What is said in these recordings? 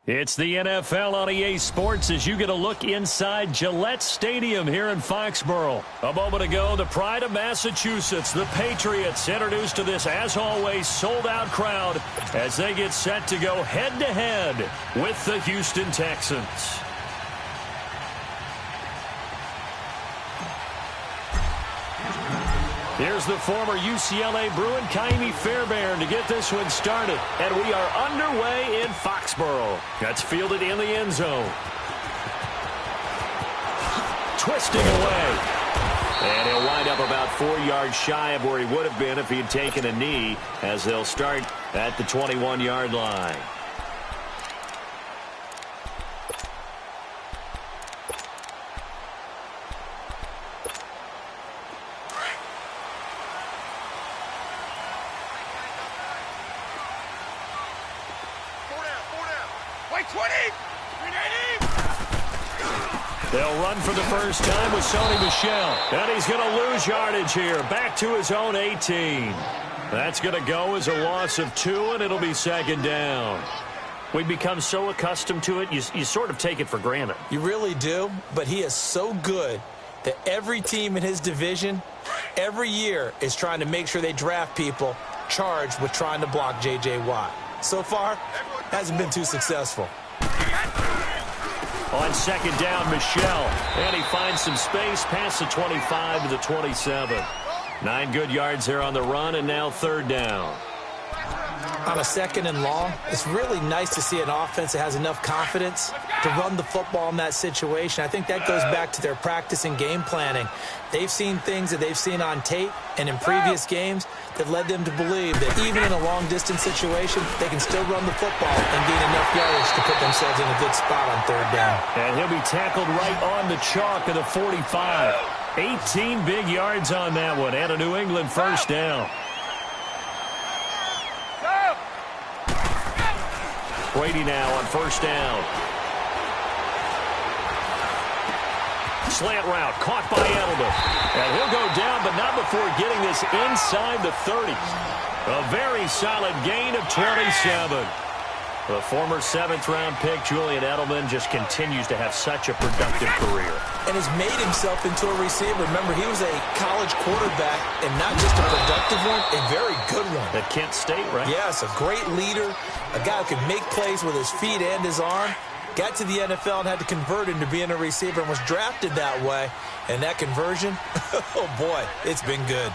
It's the NFL on EA Sports as you get a look inside Gillette Stadium here in Foxborough. A moment ago, the pride of Massachusetts, the Patriots, introduced to this, as always, sold-out crowd as they get set to go head-to-head with the Houston Texans. Here's the former UCLA Bruin, Kaimi Fairbairn, to get this one started. And we are underway in Foxborough. That's fielded in the end zone. Twisting away. And he'll wind up about 4 yards shy of where he would have been if he had taken a knee, as they'll start at the 21-yard line. They'll run for the first time with Sony Michel. And he's going to lose yardage here. Back to his own 18. That's going to go as a loss of 2, and it'll be second down. We've become so accustomed to it, you sort of take it for granted. You really do, but he is so good that every team in his division, every year, is trying to make sure they draft people charged with trying to block J.J. Watt. So far, hasn't been too successful. On second down, Michel. And he finds some space past the 25 to the 27. 9 good yards there on the run, and now third down. On a second and long, it's really nice to see an offense that has enough confidence to run the football in that situation. I think that goes back to their practice and game planning. They've seen things that they've seen on tape and in previous games that led them to believe that even in a long-distance situation, they can still run the football and gain enough yardage to put themselves in a good spot on third down. And he'll be tackled right on the chalk of the 45. 18 big yards on that one, and a New England first down. Brady now on first down. Slant route caught by Edelman. And he'll go down, but not before getting this inside the 30. A very solid gain of 27. The former 7th-round pick, Julian Edelman, just continues to have such a productive career. And has made himself into a receiver. Remember, he was a college quarterback, and not just a productive one, a very good one. At Kent State, right? Yes, a great leader, a guy who can make plays with his feet and his arm. Got to the NFL and had to convert into being a receiver and was drafted that way. And that conversion, oh boy, it's been good.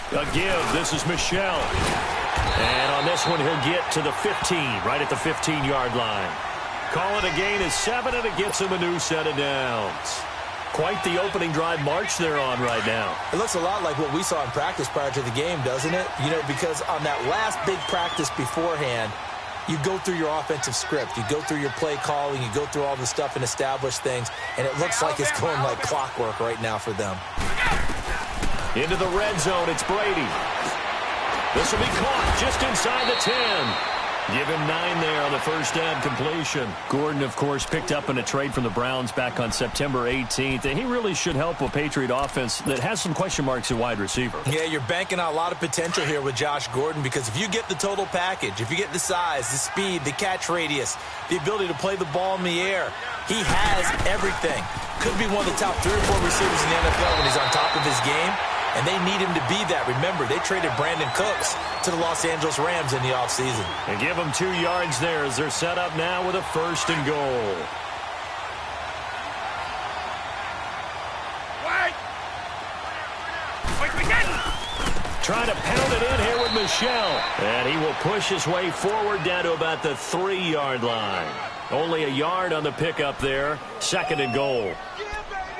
A give. This is Michel. And on this one, he'll get to the 15, right at the 15-yard line. Call it a gain of 7, and it gets him a new set of downs. Quite the opening drive march they're on right now. It looks a lot like what we saw in practice prior to the game, doesn't it? You know, because on that last big practice beforehand, you go through your offensive script. You go through your play calling. You go through all the stuff and establish things. And it looks like it's going like clockwork right now for them. Into the red zone, it's Brady. This will be caught just inside the 10. Give him 9 there on the first down completion. Gordon, of course, picked up in a trade from the Browns back on September 18th, and he really should help a Patriot offense that has some question marks at wide receiver. Yeah, you're banking on a lot of potential here with Josh Gordon, because if you get the total package, if you get the size, the speed, the catch radius, the ability to play the ball in the air, he has everything. Could be one of the top 3 or 4 receivers in the NFL when he's on top of his game. And they need him to be that. Remember, they traded Brandon Cooks to the Los Angeles Rams in the offseason. And give them 2 yards there as they're set up now with a first and goal. Trying to pound it in here with Michel. And he will push his way forward down to about the 3-yard line. Only a yard on the pickup there. Second and goal.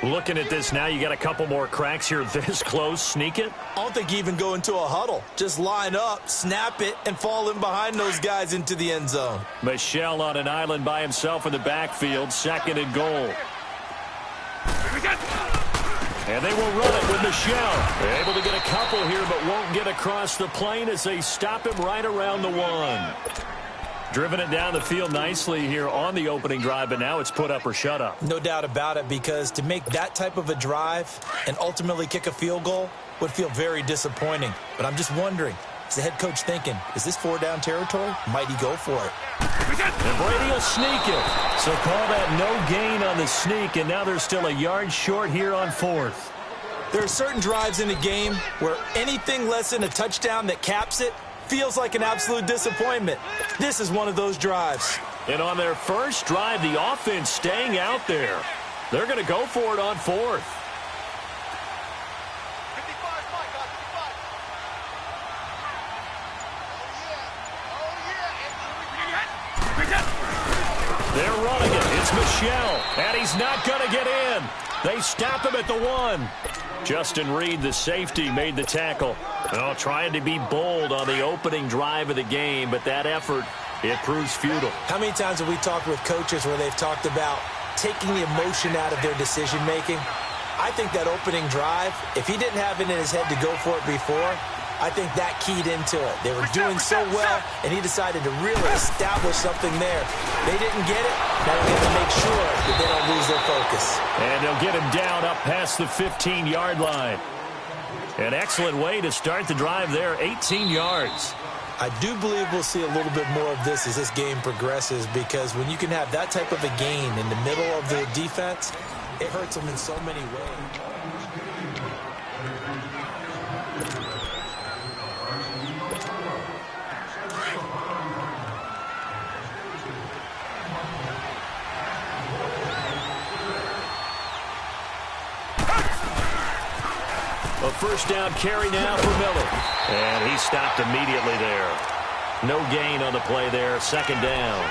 Looking at this now, you got a couple more cracks here this close. Sneak it? I don't think even go into a huddle. Just line up, snap it, and fall in behind those guys into the end zone. Michel on an island by himself in the backfield. Second and goal. And they will run it with Michel. Able to get a couple here, but won't get across the plane as they stop him right around the 1. Driven it down the field nicely here on the opening drive, but now it's put up or shut up. No doubt about it, because to make that type of a drive and ultimately kick a field goal would feel very disappointing. But I'm just wondering, is the head coach thinking, is this 4-down territory? Might he go for it? And Brady will sneak it. So call that no gain on the sneak, and now they're still a yard short here on 4th. There are certain drives in a game where anything less than a touchdown that caps it feels like an absolute disappointment. This is one of those drives. And on their first drive, the offense staying out there. They're going to go for it on 4th. They're running it. It's Michelle, and he's not going to get in. They stop him at the 1. Justin Reed, the safety, made the tackle. Well, trying to be bold on the opening drive of the game, but that effort, it proves futile. How many times have we talked with coaches where they've talked about taking the emotion out of their decision-making? I think that opening drive, if he didn't have it in his head to go for it before, I think that keyed into it. They were doing so well, and he decided to really establish something there. They didn't get it. Now they have to make sure that they don't lose their focus. And they'll get him down up past the 15-yard line. An excellent way to start the drive there, 18 yards. I do believe we'll see a little bit more of this as this game progresses, because when you can have that type of a gain in the middle of the defense, it hurts them in so many ways. A first down carry now for Miller. And he stopped immediately there. No gain on the play there. Second down.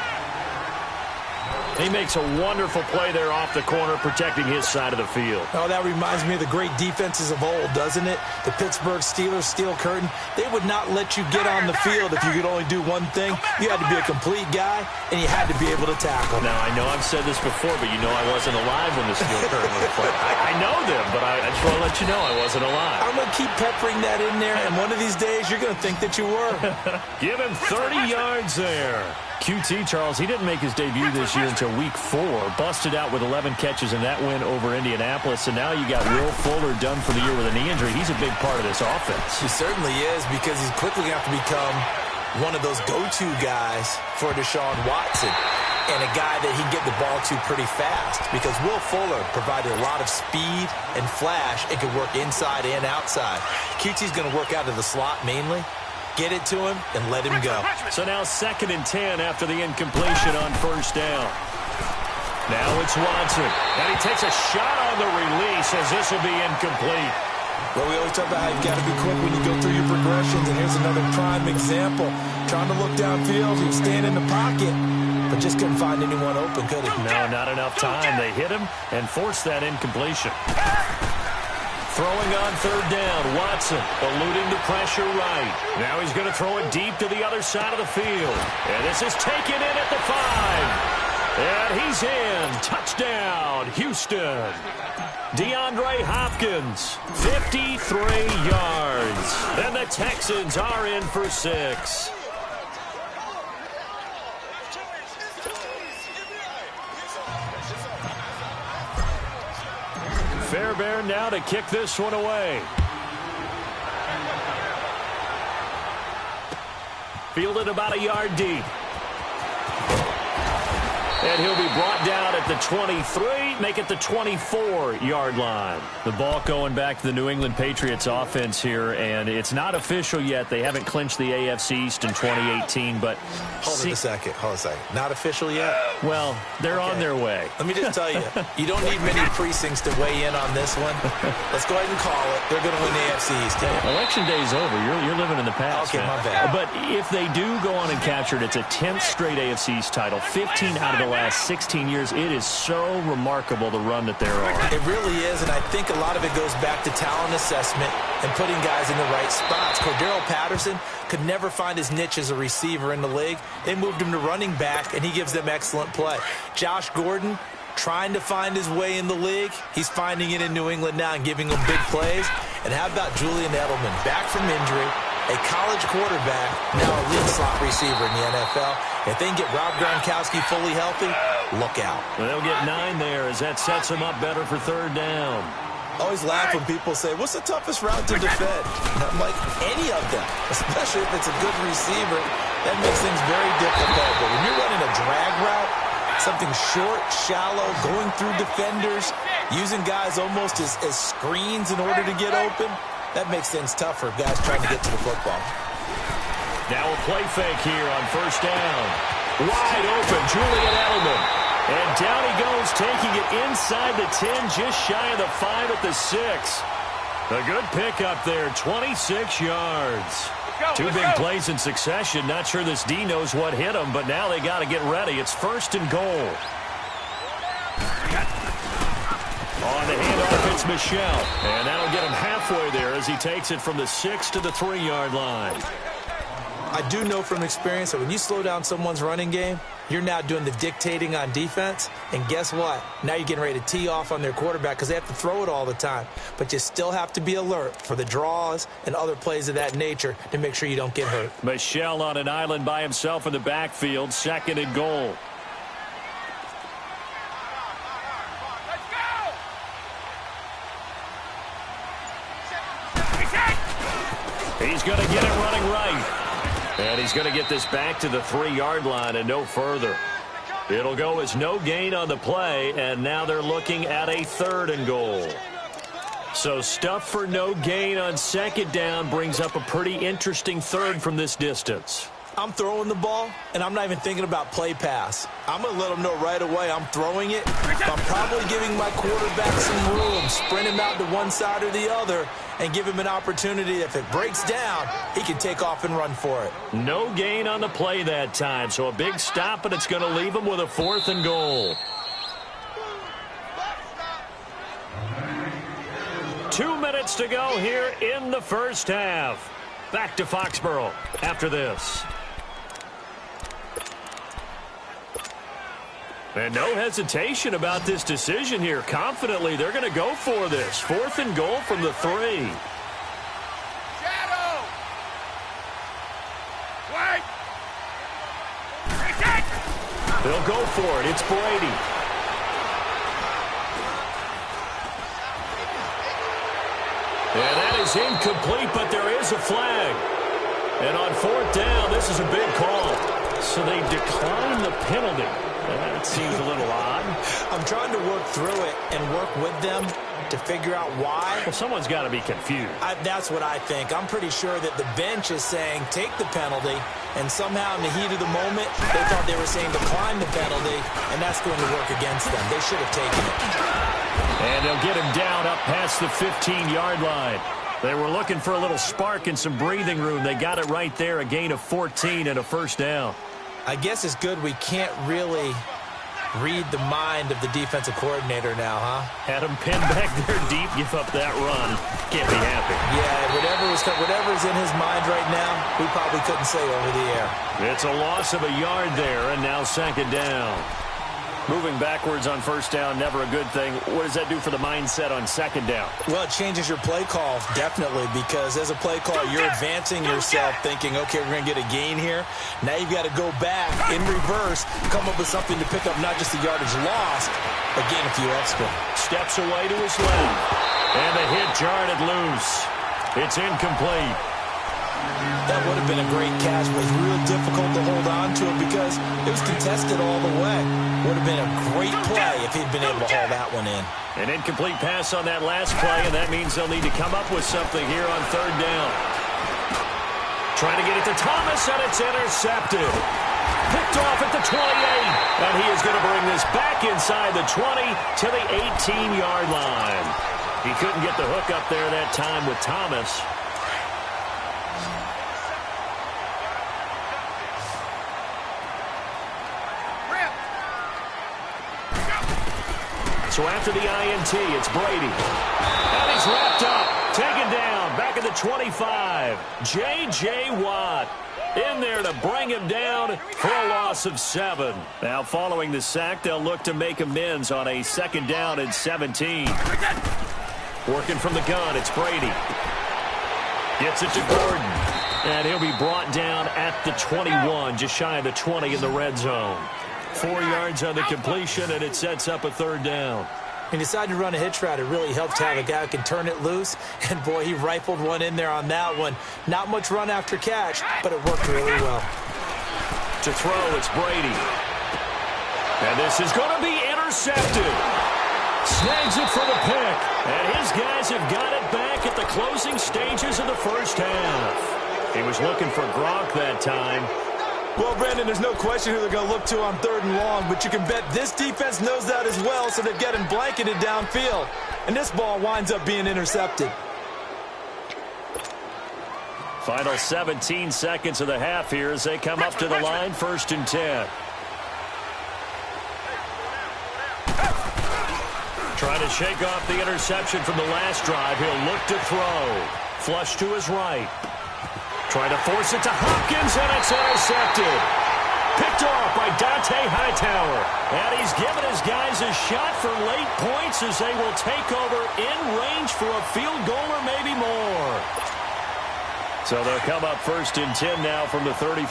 He makes a wonderful play there off the corner, protecting his side of the field. Oh, that reminds me of the great defenses of old, doesn't it? The Pittsburgh Steelers steel curtain. They would not let you get on the field if you could only do one thing. You had to be a complete guy, and you had to be able to tackle. Now, I know I've said this before, but you know I wasn't alive when the steel curtain was played. I know them, but I just want to let you know I wasn't alive. I'm going to keep peppering that in there, and one of these days you're going to think that you were. Give him 30 yards there. QT, Charles, he didn't make his debut this year until week 4. Busted out with 11 catches in that win over Indianapolis. And now you got Will Fuller done for the year with a knee injury. He's a big part of this offense. He certainly is, because he's quickly going to have to become one of those go-to guys for Deshaun Watson, and a guy that he can get the ball to pretty fast, because Will Fuller provided a lot of speed and flash and could work inside and outside. QT's going to work out of the slot mainly. Get it to him and let him go. So now 2nd and 10 after the incompletion on first down. Now it's Watson. And he takes a shot on the release as this will be incomplete. Well, we always talk about how you've got to be quick when you go through your progressions, and here's another prime example. Trying to look downfield, he was staying in the pocket, but just couldn't find anyone open, could he? No, not enough time. They hit him and forced that incompletion. Throwing on third down, Watson eluding the pressure right. Now he's going to throw it deep to the other side of the field. And this is taken in at the 5. And he's in. Touchdown, Houston. DeAndre Hopkins, 53 yards. And the Texans are in for 6. Fairbairn now to kick this one away. Fielded about a yard deep. And he'll be brought down at the 23, make it the 24-yard line. The ball going back to the New England Patriots offense here, and it's not official yet. They haven't clinched the AFC East in 2018, but... Hold a second. Not official yet? Well, they're on their way. Let me just tell you, you don't need many precincts to weigh in on this one. Let's go ahead and call it. They're going to win the AFC East. Election day's over. You're living in the past. Okay, my bad. But if they do go on and capture it, it's a 10th straight AFC East title, 15 out of the last 16 years. It is so remarkable the run that they're on. It really is, and I think a lot of it goes back to talent assessment and putting guys in the right spots. Cordero Patterson could never find his niche as a receiver in the league. They moved him to running back, and he gives them excellent play. Josh Gordon trying to find his way in the league. He's finding it in New England now and giving them big plays. And how about Julian Edelman? Back from injury, a college quarterback, now a lead slot receiver in the NFL. If they can get Rob Gronkowski fully healthy, look out. Well, they'll get 9 there as that sets them up better for third down. I always laugh when people say, what's the toughest route to defend? And I'm like, any of them, especially if it's a good receiver. That makes things very difficult. But when you're running a drag route, something short, shallow, going through defenders, using guys almost as screens in order to get open, that makes things tough for guys trying to get to the football. Now a play fake here on first down. Wide open, Julian Edelman. And down he goes, taking it inside the 10, just shy of the 5 at the 6. A good pickup there, 26 yards. Two big plays in succession. Not sure this D knows what hit him, but now they got to get ready. It's first and goal. On the handoff, it's Michel. And that'll get him halfway there as he takes it from the 6 to the 3-yard line. I do know from experience that when you slow down someone's running game, you're now doing the dictating on defense. And guess what? Now you're getting ready to tee off on their quarterback because they have to throw it all the time. But you still have to be alert for the draws and other plays of that nature to make sure you don't get hurt. Michel on an island by himself in the backfield, second and goal. He's going to get it running right. And he's going to get this back to the 3-yard line and no further. It'll go as no gain on the play, and now they're looking at a third and goal. So stuff for no gain on second down brings up a pretty interesting third from this distance. I'm throwing the ball, and I'm not even thinking about play pass. I'm going to let them know right away I'm throwing it. I'm probably giving my quarterback some room, sprint him out to one side or the other, and give him an opportunity. If it breaks down, he can take off and run for it. No gain on the play that time, so a big stop, and it's going to leave him with a 4th and goal. 2 minutes to go here in the first half. Back to Foxborough after this. And no hesitation about this decision here. Confidently, they're going to go for this. 4th and goal from the 3. Shadow! Wait! They'll go for it. It's Brady. And that is incomplete, but there is a flag. And on 4th down, this is a big call. So they decline the penalty. That seems a little odd. I'm trying to work through it and work with them to figure out why. Well, someone's got to be confused. That's what I think. I'm pretty sure that the bench is saying take the penalty, and somehow in the heat of the moment, they thought they were saying decline the penalty, and that's going to work against them. They should have taken it. And they'll get him down up past the 15-yard line. They were looking for a little spark and some breathing room. They got it right there, a gain of 14 and a first down. I guess it's good we can't really read the mind of the defensive coordinator now, huh? Had him pinned back there deep, give up that run. Can't be happy. Yeah, whatever's in his mind right now, we probably couldn't say over the air. It's a loss of a yard there, and now second down. Moving backwards on first down, never a good thing. What does that do for the mindset on second down? Well, it changes your play call, definitely, because as a play call, you're advancing yourself thinking, okay, we're going to get a gain here. Now you've got to go back in reverse, come up with something to pick up not just the yardage lost, but gain a few extra. Steps away to his left, and the hit jarred it loose. It's incomplete. That would have been a great catch, but it's real difficult to hold on to it because it was contested all the way. Would have been a great play if he'd been able to haul that one in. An incomplete pass on that last play, and that means they'll need to come up with something here on third down. Trying to get it to Thomas, and it's intercepted. Picked off at the 28, and he is going to bring this back inside the 20 to the 18-yard line. He couldn't get the hook up there that time with Thomas. So after the INT, it's Brady. And he's wrapped up, taken down, back at the 25. J.J. Watt in there to bring him down for a loss of 7. Now following the sack, they'll look to make amends on a second down and 17. Working from the gun, it's Brady. Gets it to Gordon. And he'll be brought down at the 21, just shy of the 20 in the red zone. 4 yards on the completion, and it sets up a third down. He decided to run a hitch route. It really helps to have a guy who can turn it loose. And, boy, he rifled one in there on that one. Not much run after catch, but it worked really well. To throw, it's Brady. And this is going to be intercepted. Snags it for the pick. And his guys have got it back at the closing stages of the first half. He was looking for Gronk that time. Well, Brandon, there's no question who they're going to look to on 3rd and long, but you can bet this defense knows that as well, so they're getting blanketed downfield. And this ball winds up being intercepted. Final 17 seconds of the half here as they come up to the line, 1st and 10. Trying to shake off the interception from the last drive. He'll look to throw. Flush to his right. Trying to force it to Hopkins, and it's intercepted. Picked off by Dante Hightower. And he's given his guys a shot for late points as they will take over in range for a field goal or maybe more. So they'll come up 1st and 10 now from the 33.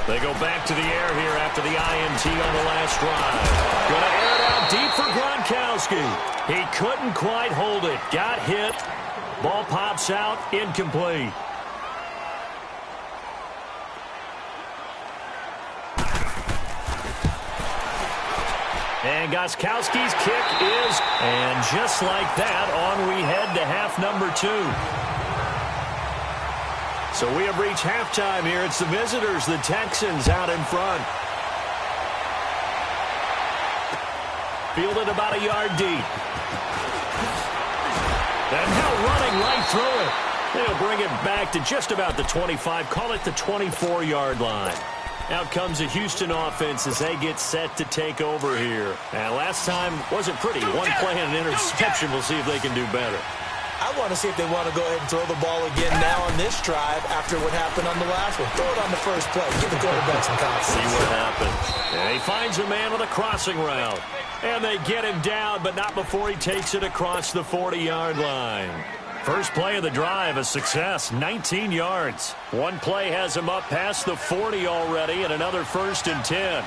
They go back to the air here after the INT on the last drive. Going to air it out deep for Gronkowski. He couldn't quite hold it. Got hit. Ball pops out. Incomplete. And Gostkowski's kick is, and just like that, on we head to half number 2. So we have reached halftime here. It's the visitors, the Texans, out in front. Fielded about a yard deep. And now running right through it. They'll bring it back to just about the 25, call it the 24-yard line. Out comes the Houston offense as they get set to take over here. And last time wasn't pretty. One play and an interception. We'll see if they can do better. I want to see if they want to go ahead and throw the ball again now on this drive after what happened on the last one. Throw it on the first play. Give the quarterback some confidence. See what happens. And he finds a man with a crossing route. And they get him down, but not before he takes it across the 40-yard line. First play of the drive, a success, 19 yards. One play has him up past the 40 already, and another 1st and 10.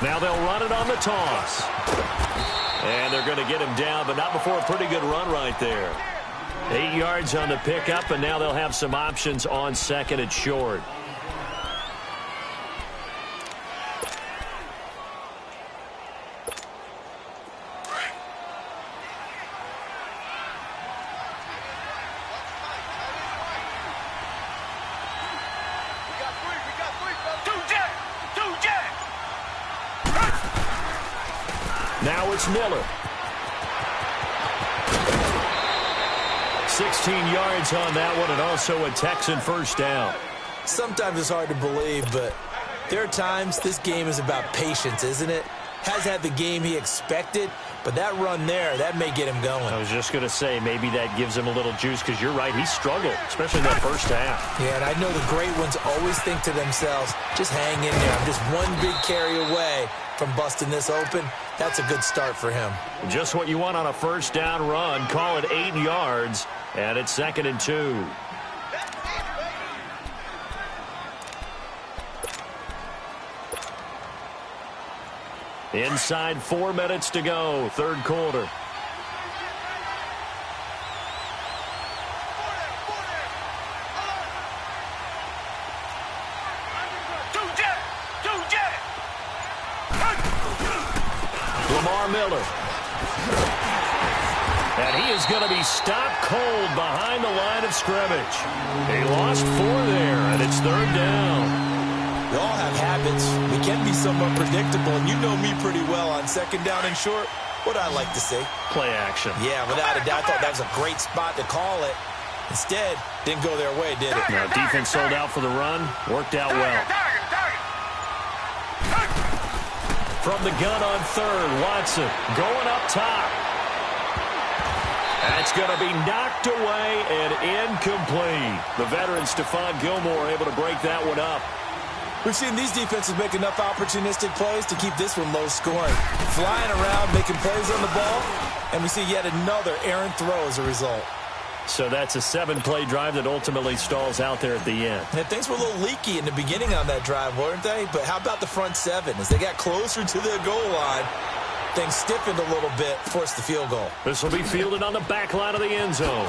Now they'll run it on the toss. And they're going to get him down, but not before a pretty good run right there. 8 yards on the pickup, and now they'll have some options on 2nd and short. Now it's Miller. 16 yards on that one, and also a Texan first down. Sometimes it's hard to believe, but there are times this game is about patience, isn't it? Has had the game he expected, but that run there, that may get him going. I was just going to say, maybe that gives him a little juice, because you're right, he struggled, especially in that first half. Yeah, and I know the great ones always think to themselves, just hang in there. I'm just one big carry away from busting this open. That's a good start for him. Just what you want on a first down run. Call it 8 yards, and it's 2nd and 2. Inside 4 minutes to go, third quarter. Lamar Miller. And he is going to be stopped cold behind the line of scrimmage. He lost 4 there, and it's third down. We all have habits. We can be somewhat predictable, and you know me pretty well on 2nd down and short. What I like to see? Play action. Yeah, without a doubt. I thought that was a great spot to call it. Instead, didn't go their way, did it? Now, defense sold out for the run. Worked out well. From the gun on 3rd, Watson going up top. That's going to be knocked away and incomplete. The veteran Stephon Gilmore able to break that one up. We've seen these defenses make enough opportunistic plays to keep this one low scoring. Flying around, making plays on the ball, and we see yet another errant throw as a result. So that's a 7-play drive that ultimately stalls out there at the end. And things were a little leaky in the beginning on that drive, weren't they? But how about the front 7? As they got closer to the goal line, things stiffened a little bit, forced the field goal. This will be fielded on the back line of the end zone.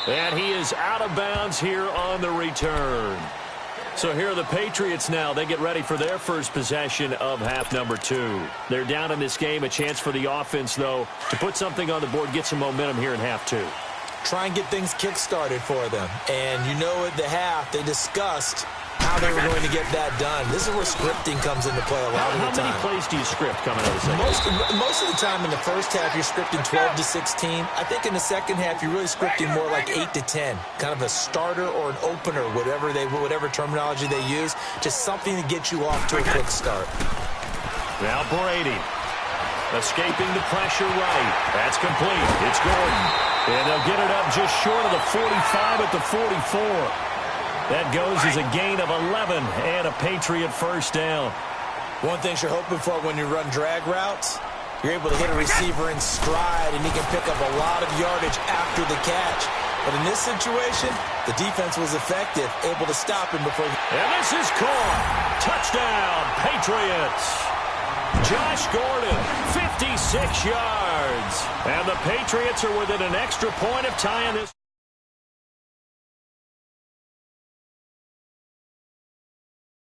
And he is out of bounds here on the return. So here are the Patriots now. They get ready for their first possession of half number 2. They're down in this game. A chance for the offense, though, to put something on the board, get some momentum here in half 2. Try and get things kick-started for them. And you know at the half, they discussed how they were going to get that done. This is where scripting comes into play a lot of the time. How many plays do you script coming out of the second? Most of the time in the first half, you're scripting 12 to 16. I think in the second half, you're really scripting more like 8 to 10. Kind of a starter or an opener, whatever terminology they use. Just something to get you off to a quick start. Now Brady. Escaping the pressure right. That's complete. It's Gordon. And they'll get it up just short of the 45 at the 44. That goes as a gain of 11 and a Patriot first down. One thing you're hoping for when you run drag routes, you're able to hit a receiver in stride, and he can pick up a lot of yardage after the catch. But in this situation, the defense was effective, able to stop him before. And this is caught. Touchdown, Patriots. Josh Gordon, 56 yards. And the Patriots are within an extra point of tying this.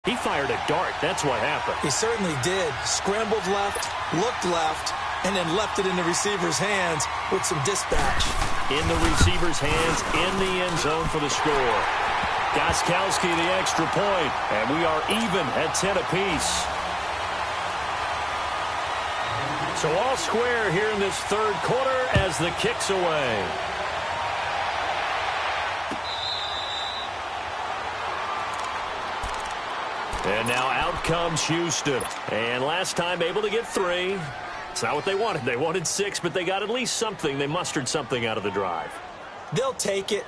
He fired a dart. That's what happened. He certainly did. Scrambled left, looked left, and then left it in the receiver's hands with some dispatch. In the receiver's hands, in the end zone for the score. Gostkowski the extra point, and we are even at 10 apiece. So all square here in this third quarter as the kick's away. And now out comes Houston. And last time able to get 3. It's not what they wanted. They wanted 6, but they got at least something. They mustered something out of the drive. They'll take it.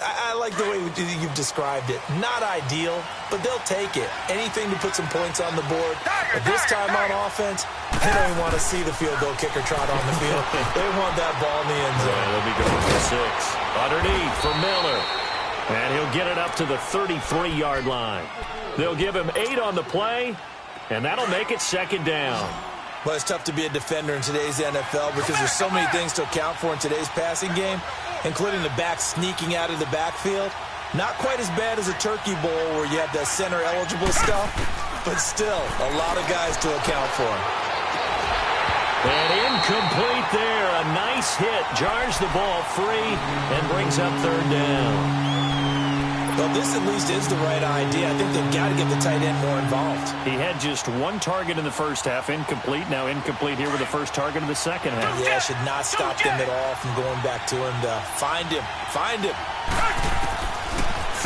I like the way you've described it. Not ideal, but they'll take it. Anything to put some points on the board. But this time on offense, they don't even want to see the field goal kicker trot on the field. They want that ball in the end zone. Yeah, they'll be going for 6. Underneath for Miller. And he'll get it up to the 33-yard line. They'll give him 8 on the play, and that'll make it second down. Well, it's tough to be a defender in today's NFL because there's so many things to account for in today's passing game, including the back sneaking out of the backfield. Not quite as bad as a turkey bowl where you have the center-eligible stuff, but still a lot of guys to account for. And incomplete there. A nice hit. Jars the ball free and brings up third down. Well, this at least is the right idea. I think they've got to get the tight end more involved. He had just 1 target in the first half, incomplete. Now incomplete here with the first target of the second half. Yeah, should not stop them at all from going back to him to find him. Find him.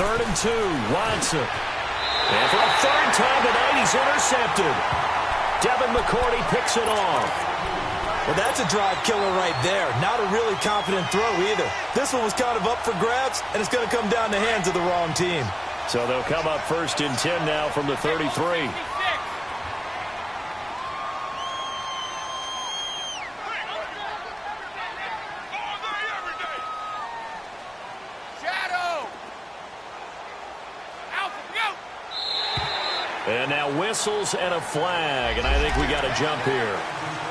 3rd and 2, Watson. And for a third time tonight, he's intercepted. Devin McCourty picks it off. Well, that's a drive killer right there. Not a really confident throw either. This one was kind of up for grabs, and it's going to come down the hands of the wrong team. So they'll come up 1st and 10 now from the 33. And now whistles and a flag, and I think we got a jump here.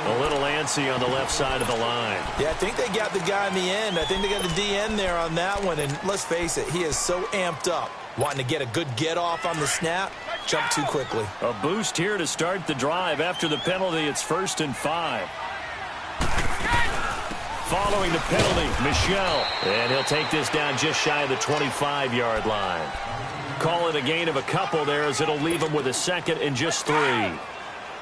A little antsy on the left side of the line. Yeah, I think they got the guy in the end. I think they got the DN there on that one, and let's face it, he is so amped up, wanting to get a good get-off on the snap, jump too quickly. A boost here to start the drive. After the penalty, it's 1st and 5. Following the penalty, Michel. And he'll take this down just shy of the 25-yard line. Call it a gain of a couple there as it'll leave him with a 2nd and just 3.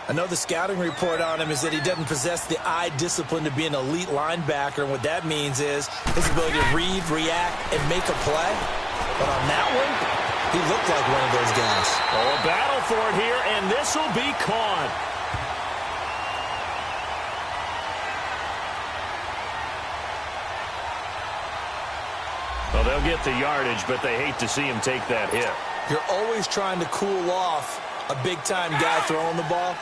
I know the scouting report on him is that he doesn't possess the eye discipline to be an elite linebacker, and what that means is his ability to read, react, and make a play. But on that one, he looked like one of those guys. Oh, a battle for it here, and this will be caught. Well, they'll They'll get the yardage, but they hate to see him take that hit. You're always trying to cool off a big-time guy throwing the ball,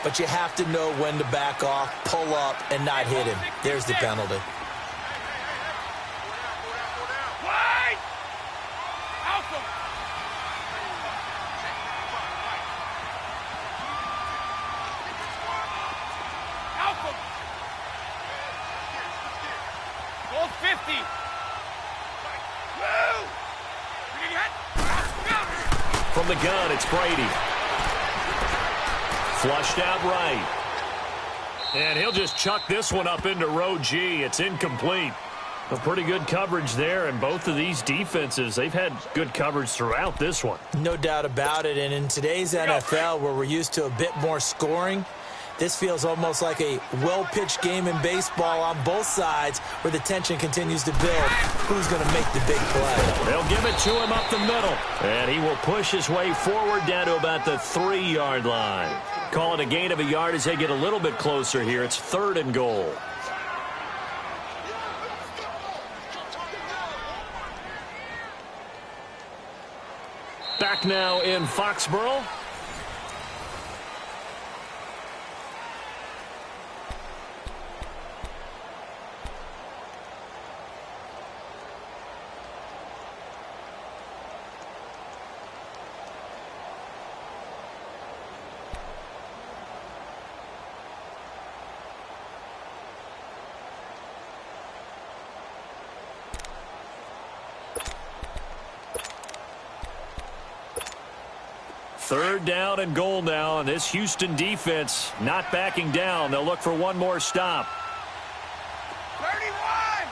but you have to know when to back off, pull up, and not hit him. There's the penalty. From the gun, it's Brady. Flushed out right. And he'll just chuck this one up into row G. It's incomplete. A pretty good coverage there, and both of these defenses, they've had good coverage throughout this one. No doubt about it, and in today's NFL, where we're used to a bit more scoring, this feels almost like a well-pitched game in baseball on both sides where the tension continues to build. Who's going to make the big play? They'll give it to him up the middle, and he will push his way forward down to about the 3-yard line. Call it a gain of a yard as they get a little bit closer here. It's 3rd and goal. Back now in Foxborough. Third down and goal now, and this Houston defense not backing down. They'll look for one more stop. 31.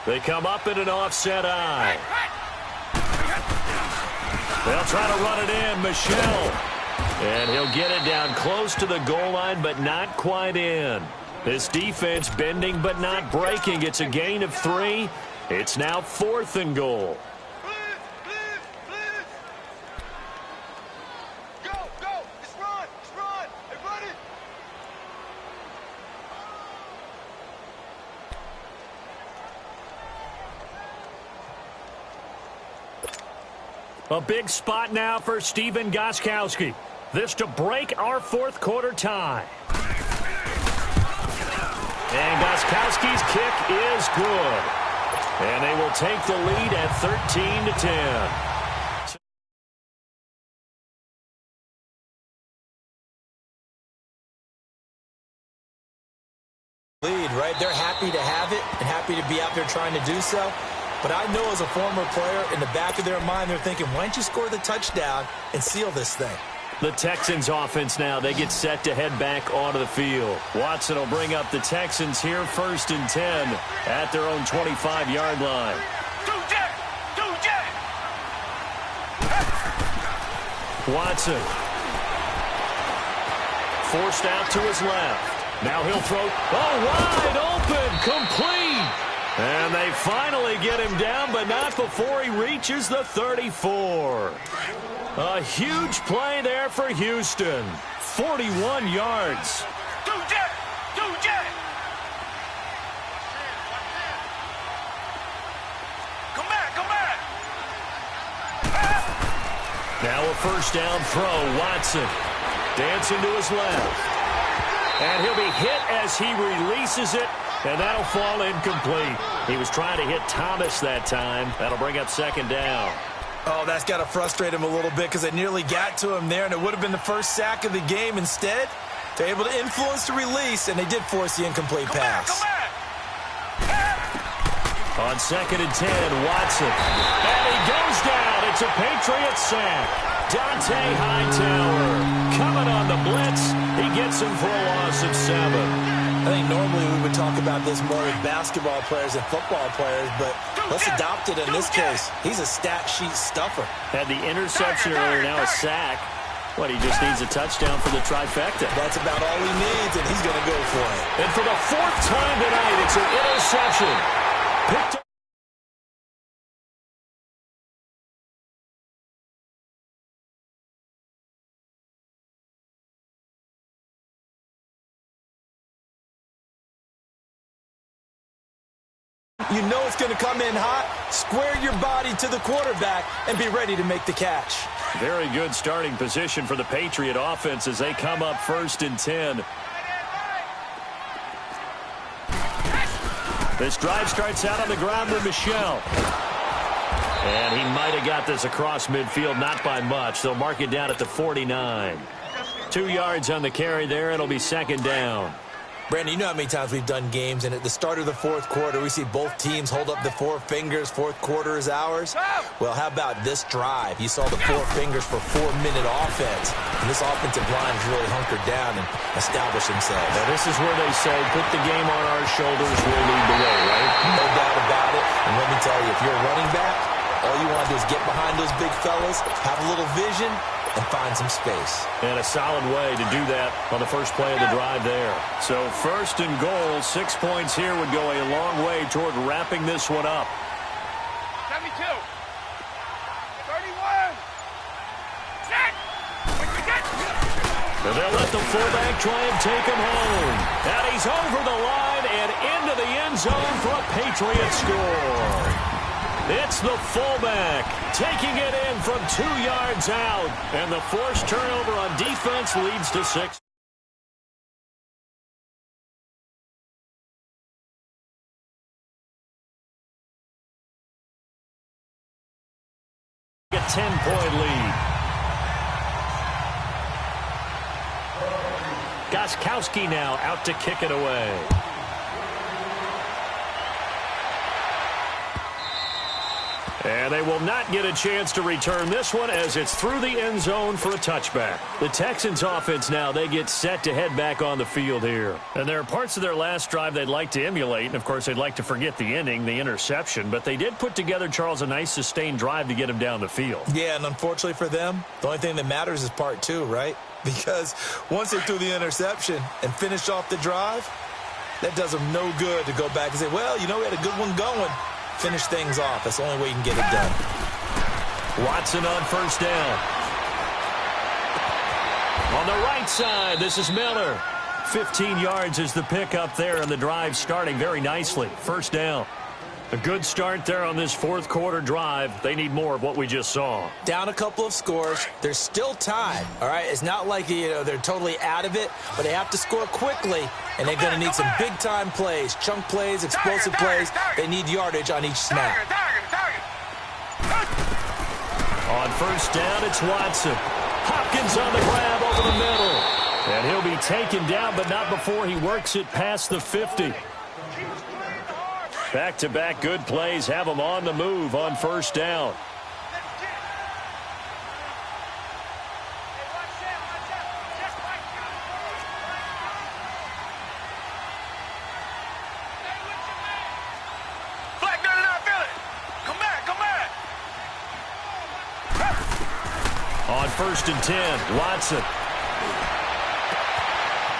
They come up in an offset eye. They'll try to run it in, Michel. And he'll get it down close to the goal line, but not quite in. This defense bending but not breaking. It's a gain of 3. It's now 4th and goal. A big spot now for Stephen Gostkowski. This to break our 4th quarter tie. And Gostkowski's kick is good. And they will take the lead at 13-10. Lead, right? They're happy to have it and happy to be out there trying to do so. But I know as a former player, in the back of their mind, they're thinking, why don't you score the touchdown and seal this thing? The Texans offense now, they get set to head back onto the field. Watson will bring up the Texans here 1st and 10 at their own 25-yard line. Watson. Forced out to his left. Now he'll throw. Oh, wide open. Complete. And they finally get him down, but not before he reaches the 34. A huge play there for Houston. 41 yards. Now a first down throw. Watson dancing to his left. And he'll be hit as he releases it. And that'll fall incomplete. He was trying to hit Thomas that time. That'll bring up 2nd down. Oh, that's got to frustrate him a little bit because it nearly got to him there, and it would have been the first sack of the game. Instead, they're able to influence the release, and they did force the incomplete pass. On 2nd and 10, Watson. And he goes down. It's a Patriot sack. Dante Hightower coming on the blitz. He gets him for a loss of 7. I think normally we would talk about this more with basketball players and football players, but let's adopt it in this case. He's a stat sheet stuffer. Had the interception earlier, now a sack. What, he just needs a touchdown for the trifecta. That's about all he needs, and he's going to go for it. And for the 4th time tonight, it's an interception. Picked up. You know it's going to come in hot. Square your body to the quarterback and be ready to make the catch. Very good starting position for the Patriot offense as they come up 1st and 10. This drive starts out on the ground with Michel. And he might have got this across midfield, not by much. They'll mark it down at the 49. 2 yards on the carry there. It'll be 2nd down. Brandon, you know how many times we've done games, and at the start of the 4th quarter, we see both teams hold up the 4 fingers, 4th quarter is ours. Well, how about this drive? You saw the 4 fingers for 4-minute offense, and this offensive line has really hunkered down and established themselves. Now, this is where they say, put the game on our shoulders, we'll lead the way, right? No doubt about it, and let me tell you, if you're a running back, all you want to do is get behind those big fellas, have a little vision, and find some space. And a solid way to do that on the first play of the drive there. So 1st and goal, 6 points here would go a long way toward wrapping this one up. 72. 31. Check. And they'll let the fullback try and take him home. And he's over the line and into the end zone for a Patriot score. It's the fullback taking it in from 2 yards out. And the forced turnover on defense leads to 6. A 10-point lead. Gostkowski now out to kick it away. And they will not get a chance to return this one as it's through the end zone for a touchback. The Texans offense now, they get set to head back on the field here. And there are parts of their last drive they'd like to emulate. And, of course, they'd like to forget the ending, the interception. But they did put together, Charles, a nice sustained drive to get him down the field. Yeah, and unfortunately for them, the only thing that matters is part 2, right? Because once they threw the interception and finished off the drive, that does them no good to go back and say, well, you know, we had a good one going. Finish things off. That's the only way you can get it done. Watson on 1st down. On the right side, this is Miller. 15 yards is the pickup there, and the drive starting very nicely. 1st down. A good start there on this 4th quarter drive. They need more of what we just saw. Down a couple of scores. There's still time, all right? It's not like, they're totally out of it, but they have to score quickly, and they're going to need some big-time plays, chunk plays, explosive plays. They need yardage on each snap. On 1st down, it's Watson. Hopkins on the grab over the middle. And he'll be taken down, but not before he works it past the 50. Back-to-back good plays have them on the move on 1st down. On 1st and 10, Watson.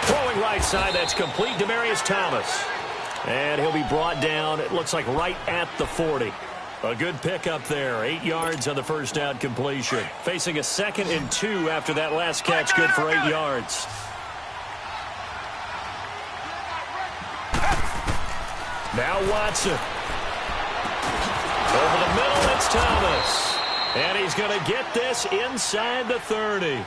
Throwing right side, that's complete. Demaryius Thomas. And he'll be brought down, it looks like right at the 40. A good pickup there. 8 yards on the 1st down completion. Facing a 2nd and 2 after that last catch, good for 8 yards. Now Watson. Over the middle, it's Thomas. And he's going to get this inside the 30.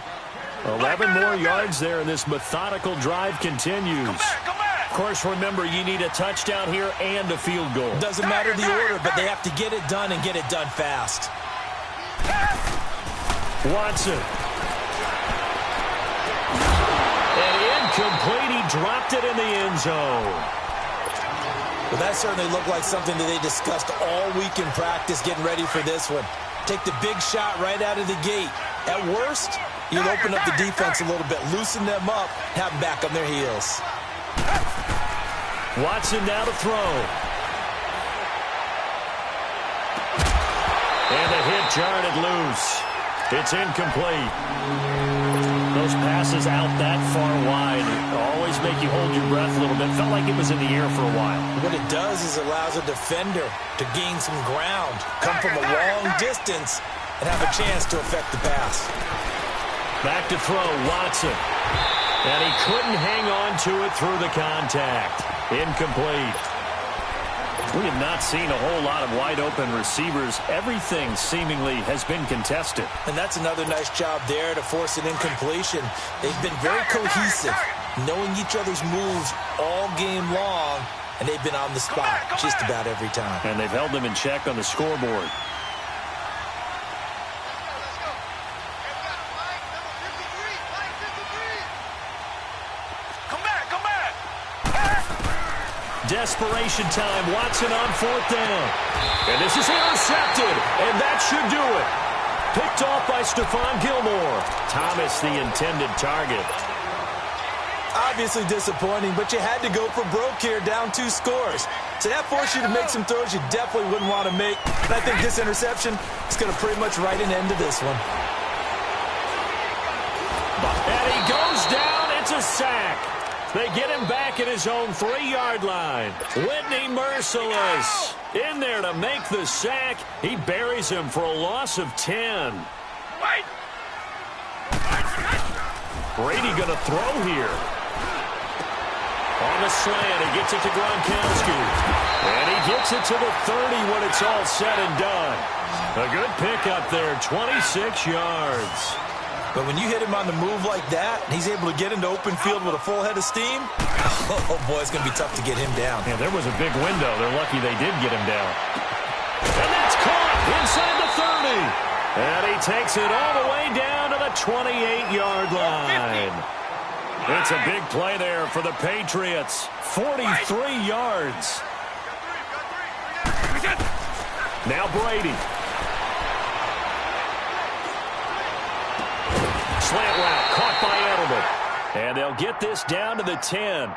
11 more yards there, and this methodical drive continues. Of course, remember, you need a touchdown here and a field goal. Doesn't matter the order, but they have to get it done and get it done fast. Watson. And incomplete. He dropped it in the end zone. Well, that certainly looked like something that they discussed all week in practice getting ready for this one. Take the big shot right out of the gate. At worst, you'll open up the defense a little bit, loosen them up, have them back on their heels. Watson now to throw. And the hit jarred it loose. It's incomplete. Those passes out that far wide always make you hold your breath a little bit. Felt like it was in the air for a while. What it does is allows a defender to gain some ground, come from a long distance, and have a chance to affect the pass. Back to throw, Watson. And he couldn't hang on to it through the contact. Incomplete. We have not seen a whole lot of wide-open receivers. Everything seemingly has been contested. And that's another nice job there to force an incompletion. They've been very cohesive, knowing each other's moves all game long, and they've been on the spot just about every time. And they've held them in check on the scoreboard. Desperation time. Watson on 4th down. And this is intercepted. And that should do it. Picked off by Stephon Gilmore. Thomas, the intended target. Obviously disappointing, but you had to go for broke here, down 2 scores. So that forced you to make some throws you definitely wouldn't want to make. And I think this interception is going to pretty much write an end to this one. And he goes down. It's a sack. They get him back at his own 3-yard line. Whitney merciless. In there to make the sack. He buries him for a loss of 10. Brady going to throw here. On the slant, he gets it to Gronkowski. And he gets it to the 30 when it's all said and done. A good pickup there, 26 yards. But when you hit him on the move like that, and he's able to get into open field with a full head of steam, oh boy, it's going to be tough to get him down. Yeah, there was a big window. They're lucky they did get him down. And that's caught inside the 30. And he takes it all the way down to the 28-yard line. It's a big play there for the Patriots. 43 yards. Now Brady. Slant route caught by Edelman. And they'll get this down to the 10.